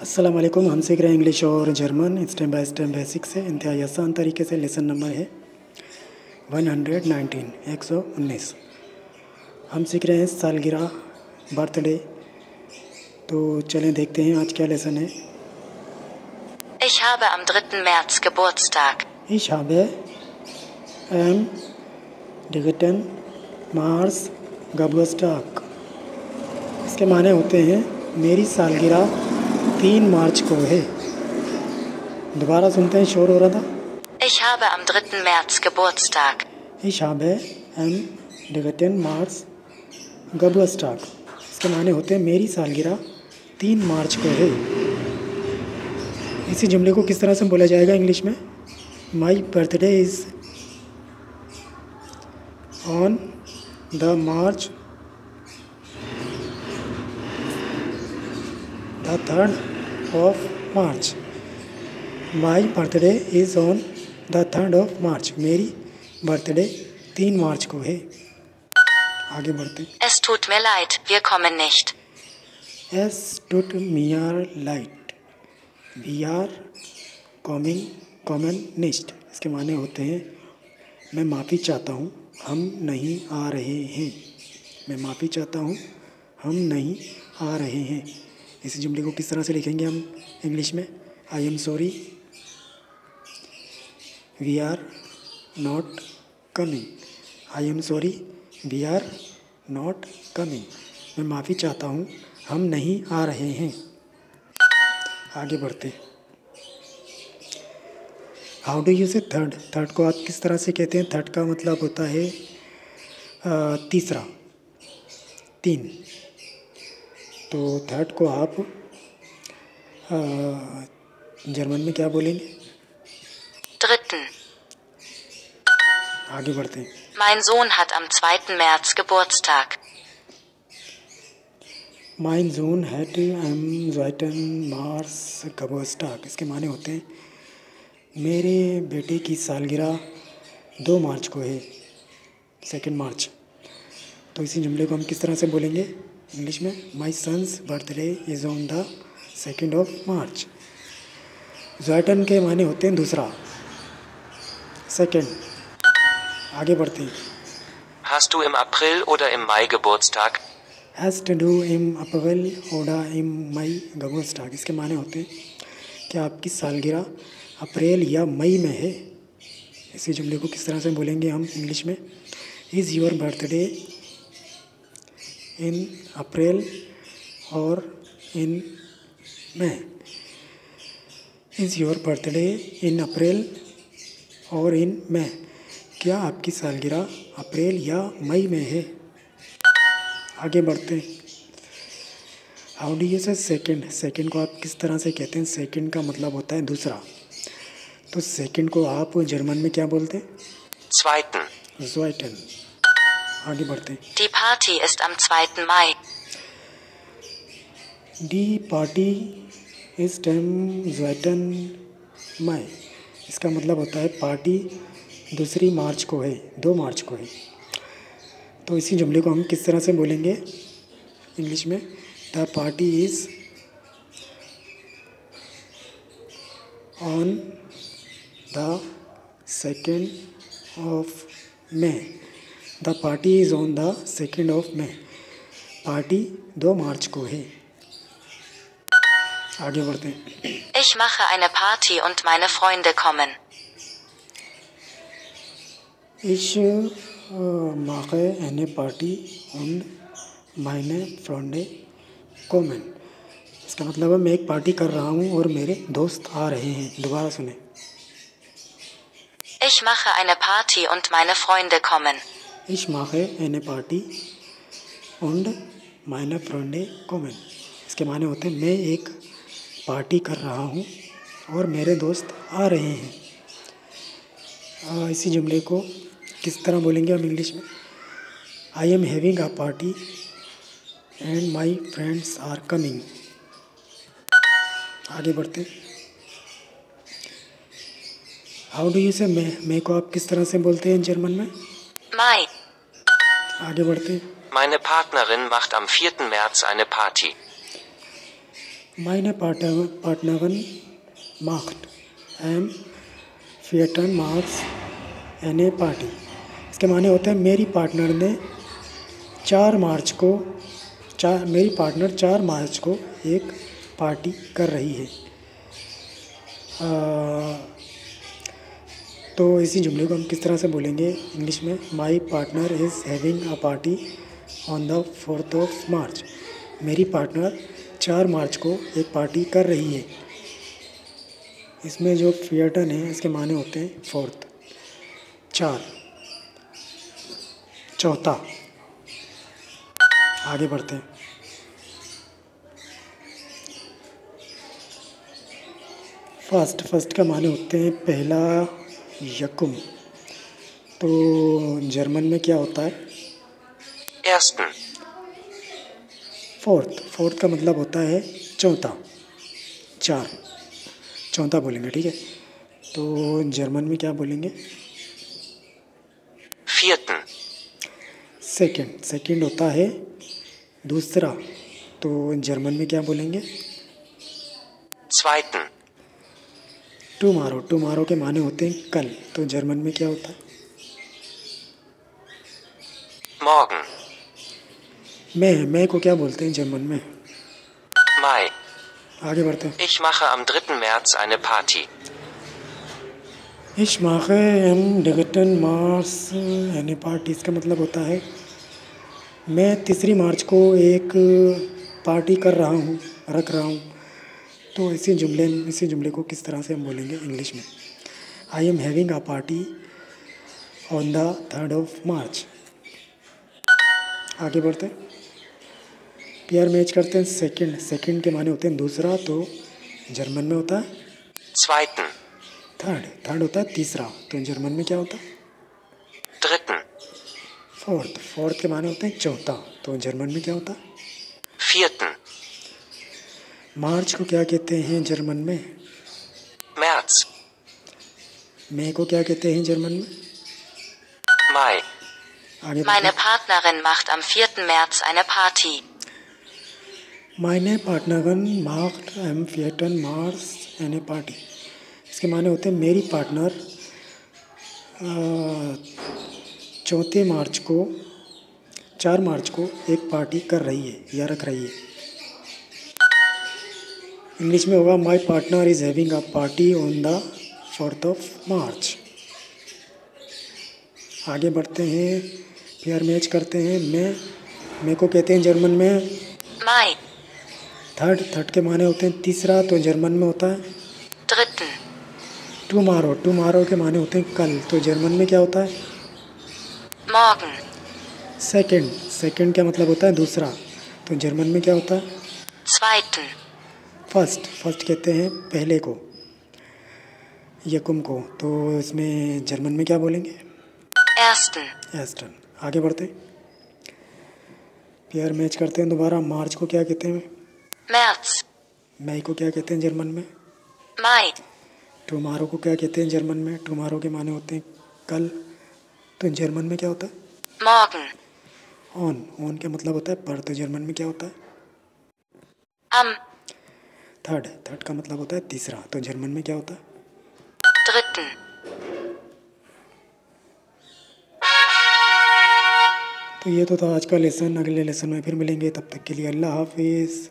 अस्सलाम वालेकुम। हम सीख रहे हैं इंग्लिश और German step by step basic से इंतहाई आसान तरीके से। लेसन नंबर है 119 119। हम सीख रहे हैं सालगिरह, बर्थडे। तो चलें देखते हैं आज क्या लेसन है। Ich habe am 3. März Geburtstag. Ich habe am 3. März Geburtstag। इसके माने होते हैं मेरी सालगिरह 3 मार्च को है। दोबारा सुनते हैं, शोर हो रहा था। Ich habe am 3. März Geburtstag. Ich habe am 3. März Geburtstag। इसके माने होते हैं मेरी सालगिरह 3 मार्च को है। इसी जुमले को किस तरह से बोला जाएगा इंग्लिश में? My birthday is on the March the 3rd of March। My birthday is on the 3rd of March। मेरी बर्थडे 3 मार्च को है। आगे बढ़ते हैं। Es tut mir leid, wir kommen nicht. Es tut mir leid, wir kommen nicht। इसके माने होते हैं मैं माफ़ी चाहता हूँ, हम नहीं आ रहे हैं। मैं माफ़ी चाहता हूँ, हम नहीं आ रहे हैं। इस जुमले को किस तरह से लिखेंगे हम इंग्लिश में? I am sorry, we are not coming. I am sorry, we are not coming. मैं माफ़ी चाहता हूँ, हम नहीं आ रहे हैं। आगे बढ़ते। हाउ डू यू से थर्ड? थर्ड को आप किस तरह से कहते हैं? थर्ड का मतलब होता है तीसरा, 3। तो थर्ड को आप जर्मन में क्या बोलेंगे? Dritten. आगे बढ़ते हैं। Mein Sohn hat am 2. März Geburtstag. Mein Sohn hat am 2. März Geburtstag। इसके माने होते हैं मेरे बेटे की सालगिरह 2 मार्च को है, 2 मार्च। तो इसी जुमले को हम किस तरह से बोलेंगे इंग्लिश में? My son's birthday is on the 2nd of March। ज़्वाइटन के माने होते हैं दूसरा, 2nd। आगे बढ़ते हैं। Hast du im April oder im Mai Geburtstag? हैज़ टू डू इम अप्रैल ओडा इम मई Geburtstag। इसके माने होते हैं कि आपकी सालगिरह अप्रैल या मई में है। इसी जुमले को किस तरह से बोलेंगे हम इंग्लिश में? इज़ योर बर्थडे इन अप्रैल और इन मई। इज़ योर बर्थडे इन अप्रैल और इन मई। क्या आपकी सालगिरह अप्रैल या मई में है? आगे बढ़ते हैं। हाउ डू यू से सेकेंड? सेकेंड को आप किस तरह से कहते हैं? सेकेंड का मतलब होता है दूसरा। तो सेकेंड को आप जर्मन में क्या बोलते हैं? Zweiten. ज़्वाइटन। आगे बढ़ते हैं। Die Party ist am 2. Mai. D party इस टाइम ज़्वाइटन मई। इसका मतलब होता है पार्टी 2 मार्च को है, 2 मार्च को है। तो इसी जुमले को हम किस तरह से बोलेंगे इंग्लिश में? The party is on the 2nd of May। The party is on the 2nd of May। Party 2 मार्च को है। आगे बढ़ते हैं। Ich mache eine Party und meine Freunde kommen. Ich mache eine Party und meine Freunde kommen। इसका मतलब है मैं एक पार्टी कर रहा हूँ और मेरे दोस्त आ रहे हैं। दोबारा सुने। Ich mache eine Party und meine Freunde kommen. Ich mache eine Party und meine Freunde kommen। इसके माने होते हैं मैं एक पार्टी कर रहा हूँ और मेरे दोस्त आ रहे हैं। इसी जुमले को किस तरह बोलेंगे हम इंग्लिश में? I am having a party and my friends are coming. आगे बढ़ते। हाउ डू यू से मैं को आप किस तरह से बोलते हैं जर्मन में? Mai. आगे बढ़ते। Meine Partnerin macht am 4. März eine Party. Meine Partnerin macht am 4. März eine Party। इसके माने होते हैं मेरी पार्टनर ने 4 मार्च को मेरी पार्टनर 4 मार्च को एक पार्टी कर रही है। तो इसी जुमले को हम किस तरह से बोलेंगे इंग्लिश में? My partner is having a party on the 4th मार्च। मेरी पार्टनर 4 मार्च को एक पार्टी कर रही है। इसमें जो फियटन है इसके माने होते हैं 4th, 4, चौथा। आगे बढ़ते हैं। फर्स्ट का माने होते हैं पहला, यकुम। तो जर्मन में क्या होता है? Ersten, फोर्थ का मतलब होता है चौथा, 4, चौथा बोलेंगे, ठीक है। तो जर्मन में क्या बोलेंगे? vierten, सेकंड होता है दूसरा, तो जर्मन में क्या बोलेंगे? zweiten, टुमारो के माने होते हैं कल, तो जर्मन में क्या होता है? morgen, मैं को क्या बोलते हैं जर्मन में? Mai. आगे बढ़ते हैं। Ich mache am 3. März eine Party. Ich mache am 3. März eine Party। इसका मतलब होता है मैं 3 मार्च को एक पार्टी कर रहा हूँ, रख रहा हूँ। तो इसी जुमले को किस तरह से हम बोलेंगे इंग्लिश में? I am having a party on the 3rd मार्च। आगे बढ़ते हैं। पेयर मैच करते हैं। सेकंड के माने होते हैं दूसरा, तो जर्मन में होता है Zweiten, थर्ड होता है तीसरा, तो जर्मन में क्या होता है? dritten, फोर्थ के माने होते हैं चौथा, तो जर्मन में क्या होता है? vierten, मार्च को क्या कहते हैं जर्मन में? März, मई को क्या कहते हैं जर्मन में? Mai. आगे Meine Partnerin macht am 4. März eine Party. meine Partnerin macht am 4. März eine Party। इसके माने होते हैं मेरी पार्टनर 4 मार्च को एक पार्टी कर रही है या रख रही है। इंग्लिश में होगा my partner is having a party on the 4th मार्च। आगे बढ़ते हैं, पेयर मैच करते हैं। मैं को कहते हैं जर्मन में Mai. थर्ड के माने होते हैं तीसरा, तो जर्मन में होता है Dritten. टुमारो के माने होते हैं कल, तो जर्मन में क्या होता है? Morgen. सेकंड का मतलब होता है दूसरा, तो जर्मन में क्या होता है? Zweiten. फर्स्ट कहते हैं पहले को, यकुम को, तो इसमें जर्मन में क्या बोलेंगे? Ersten. आगे बढ़ते हैं। पेयर मैच करते हैं दोबारा। मार्च को क्या कहते हैं? März. मई को क्या कहते हैं जर्मन में? Mai. टुमारो को क्या कहते हैं जर्मन में? टुमारो के माने होते हैं कल, तो जर्मन में क्या होता है? Morgen. ऑन का मतलब होता है पर, तो जर्मन में क्या होता है? Am. थर्ड का मतलब होता है तीसरा, तो जर्मन में क्या होता है? Dritten. तो ये तो था आज का लेसन। अगले लेसन में फिर मिलेंगे, तब तक के लिए अल्लाह हाफिज़।